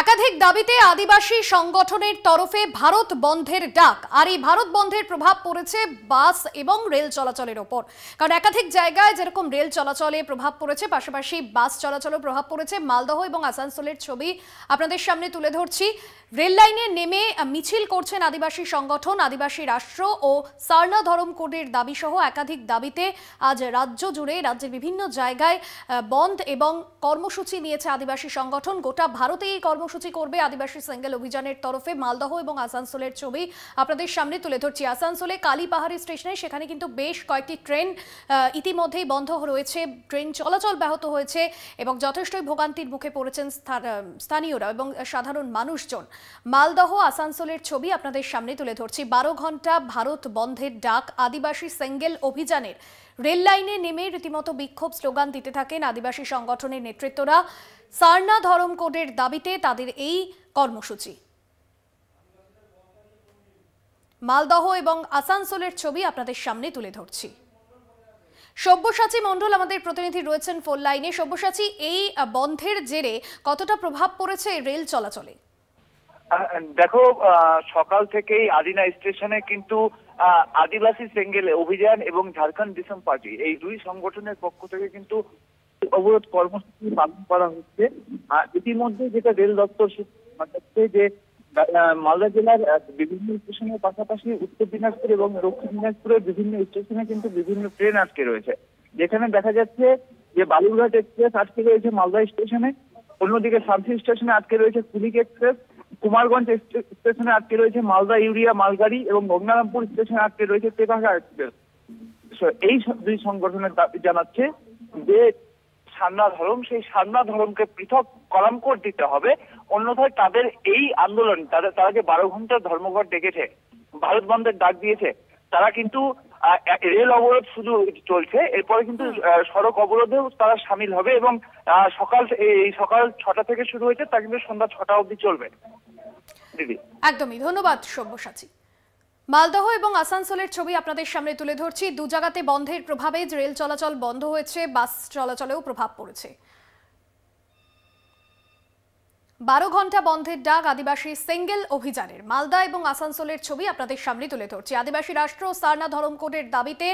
একাধিক দাবিতে আদিবাসী সংগঠনের তরফে ভারত বন্ধের ডাক। আর এই ভারত বন্ধের প্রভাব পড়েছে বাস এবং রেল চলাচলের ওপর। কারণ একাধিক জায়গায় যেরকম রেল চলাচলে প্রভাব পড়েছে, পাশাপাশি বাস চলাচলেও প্রভাব পড়েছে। মালদহ এবং আসানসোলের ছবি আপনাদের সামনে তুলে ধরছি। রেল লাইনে নেমে মিছিল করছেন আদিবাসী সংগঠন, আদিবাসী রাষ্ট্র ও সারনা ধরম কোডের দাবি সহ একাধিক দাবিতে আজ রাজ্য জুড়ে রাজ্যের বিভিন্ন জায়গায় বন্ধ এবং কর্মসূচি নিয়েছে আদিবাসী সংগঠন। গোটা ভারতে এই কর্মসূচি করবে আদিবাসী সেঙ্গেল অভিযানের তরফে। মালদহ এবং আসানসোলের ছবি আপনাদের সামনে তুলে ধরছি। আসানসোলে কালীপাহাড়ি স্টেশনে সেখানে কিন্তু বেশ কয়েকটি ট্রেন ইতিমধ্যেই বন্ধ রয়েছে, ট্রেন চলাচল ব্যাহত হয়েছে এবং যথেষ্টই ভোগান্তির মুখে পড়েছেন স্থানীয়রা এবং সাধারণ মানুষজন। মালদহ আসানসোলের ছবি আপনাদের সামনে তুলে ধরছি। 12 ঘন্টা ভারত বন্ধের ডাক আদিবাসী সেঙ্গেল অভিযানের। রেল লাইনে নেমে রীতিমতো বিক্ষোভ স্লোগান দিতে থাকেন আদিবাসী সংগঠনের নেতৃত্বরা। সারনা ধরম কোডের দাবিতে তাদের এই কর্মসূচি। মালদহ এবং আসানসোলের ছবি আপনাদের সামনে তুলে ধরছি। সব্যসাচী মণ্ডল আমাদের প্রতিনিধি রয়েছেন ফোন লাইনে। সব্যসাচী, এই বন্ধের জেরে কতটা প্রভাব পড়েছে রেল চলাচলে? দেখো, সকাল থেকেই আদিনা স্টেশনে কিন্তু আদিবাসী সেঙ্গেল অভিযান এবং ঝাড়খণ্ড ডিসম পার্টি এই দুই সংগঠনের পক্ষ থেকে কিন্তু অবরোধ কর্মসূচি পালন করা হচ্ছে। ইতিমধ্যে যেটা রেল দপ্তর হচ্ছে যে মালদা জেলার বিভিন্ন স্টেশনের পাশাপাশি উত্তর দিনাজপুর এবং দক্ষিণ দিনাজপুরের বিভিন্ন স্টেশনে কিন্তু বিভিন্ন ট্রেন আটকে রয়েছে। যেখানে দেখা যাচ্ছে যে বালুরঘাট এক্সপ্রেস আটকে রয়েছে মালদা স্টেশনে, অন্যদিকে সাবসি স্টেশনে আটকে রয়েছে কুলিক এক্সপ্রেস, কুমারগঞ্জ স্টেশনে আটকে রয়েছে মালদা ইউরিয়া মালগাড়ি এবং গঙ্গারামপুর স্টেশনে আটকে রয়েছে তেভাগা এক্সপ্রেস। এই দুই সংগঠনের দাবি জানাচ্ছে যে সারনা ধরম, সেই সারনা ধরমকে পৃথক কলামকোট দিতে হবে, অন্যথায় তাদের এই আন্দোলন তারা যে 12 ঘন্টার ধর্মঘট ডেকেছে, ভারত বন্ধের ডাক দিয়েছে, তারা কিন্তু রেল অবরোধ শুধু চলছে, এরপরে কিন্তু সড়ক অবরোধেও তারা সামিল হবে এবং সকাল 6টা থেকে শুরু হয়েছে, তা কিন্তু সন্ধ্যা 6টা অবধি চলবে। দিদি, একদমই ধন্যবাদ সব্যসাচী। মালদহ এবং আসানসোলের ছবি আপনাদের সামনে তুলে ধরছি। দু জায়গাতে বন্ধের প্রভাবে রেল চলাচল বন্ধ হয়েছে, বাস চলাচলেও প্রভাব পড়েছে। 12 ঘন্টা বন্ধের ডাক আদিবাসী সেঙ্গেল অভিযানের। মালদা এবং আসানসোলের ছবি আপনাদের সামনে তুলে ধরছি। আদিবাসী রাষ্ট্র সারনা ধরম কোডের দাবিতে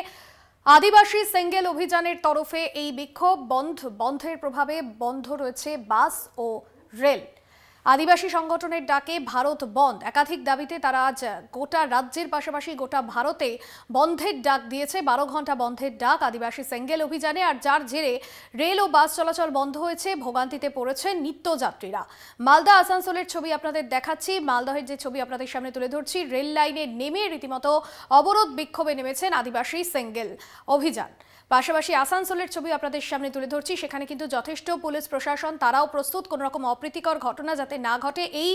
আদিবাসী সেঙ্গেল অভিযানের তরফে এই বিক্ষোভ। বন্ধের প্রভাবে বন্ধ রয়েছে বাস ও রেল। আদিবাসী সংগঠনের ডাকে ভারত বন্ধ। একাধিক দাবিতে তারা আজ গোটা রাজ্যের পাশাপাশি গোটা ভারতে বন্ধের ডাক দিয়েছে। 12 ঘন্টা বন্ধের ডাক আদিবাসী সেঙ্গেল অভিযানে। আর যার জেরে রেল ও বাস চলাচল বন্ধ হয়েছে, ভোগান্তিতে পড়েছে নিত্যযাত্রীরা। মালদা আসানসোলের ছবি আপনাদের দেখাচ্ছি। মালদহের যে ছবি আপনাদের সামনে তুলে ধরছি, রেল লাইনে নেমে রীতিমতো অবরোধ বিক্ষোভে নেমেছেন আদিবাসী সেঙ্গেল অভিযান। পাশাপাশি আসানসোলের ছবি আপনাদের সামনে তুলে ধরছি। সেখানে কিন্তু যথেষ্ট পুলিশ প্রশাসন, তারাও প্রস্তুত কোনো রকম অপ্রীতিকর ঘটনা যাতে না ঘটে এই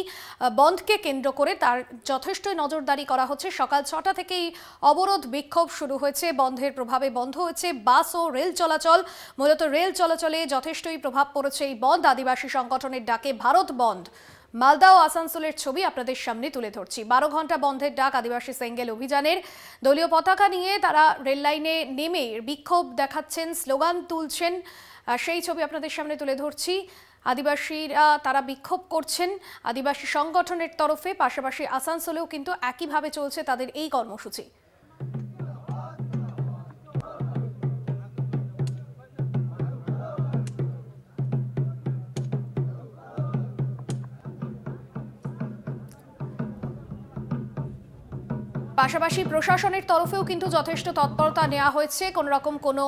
বন্ধকে কেন্দ্র করে তার যথেষ্টই নজরদারি করা হচ্ছে। সকাল 6টা থেকেই অবরোধ বিক্ষোভ শুরু হয়েছে। বন্ধের প্রভাবে বন্ধ হয়েছে বাস ও রেল চলাচল। মূলত রেল চলাচলে যথেষ্টই প্রভাব পড়েছে এই বন্ধ। আদিবাসী সংগঠনের ডাকে ভারত বন্ধ। মালদা ও আসানসোলের ছবি আপনাদের সামনে তুলে ধরছি। 12 ঘন্টা বন্ধের ডাক আদিবাসী সেঙ্গেল অভিযানের। দলীয় পতাকা নিয়ে তারা রেল লাইনে নেমে বিক্ষোভ দেখাচ্ছেন, স্লোগান তুলছেন, সেই ছবি আপনাদের সামনে তুলে ধরছি। আদিবাসীরা তারা বিক্ষোভ করছেন আদিবাসী সংগঠনের তরফে। পাশাপাশি আসানসোলেও কিন্তু একইভাবে চলছে তাদের এই কর্মসূচি। পাশাপাশি প্রশাসনের তরফেও কিন্তু যথেষ্ট তৎপরতা নেওয়া হয়েছে কোনো রকম কোনো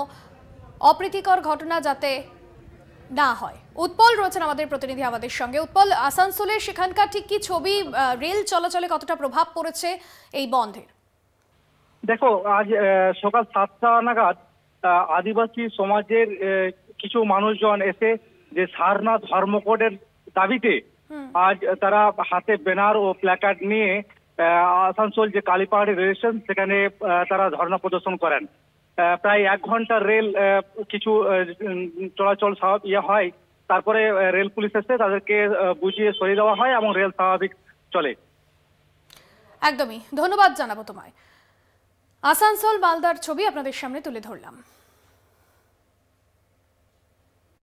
অপ্রীতিকর ঘটনা যাতে না হয়। উৎপল রয়েছেন আমাদের প্রতিনিধি আমাদের সঙ্গে। উৎপল, আসানসোলের সেখানকার ঠিক কি ছবি, রেল চলাচলে কতটা প্রভাব পড়েছে এই বন্ধের? দেখো, আজ সকাল 7টা নাগাদ আদিবাসী সমাজের কিছু মানুষজন এসে যে সারনা ধর্মকোডের দাবিতে আজ তারা হাতে ব্যানার ও প্ল্যাকার্ড নিয়ে আসানসোল যে কালীপাহাড়ি রেল স্টেশন সেখানে তারা ধর্ণা প্রদর্শন করেন। প্রায় 1 ঘন্টা রেল কিছু চলাচল হয়, তারপরে রেল পুলিশ এসে তাদেরকে বুঝিয়ে সরিয়ে দেওয়া হয় এবং রেল স্বাভাবিক চলে। একদমই ধন্যবাদ জানাবো তোমায়। আসানসোল মালদার ছবি আপনাদের সামনে তুলে ধরলাম।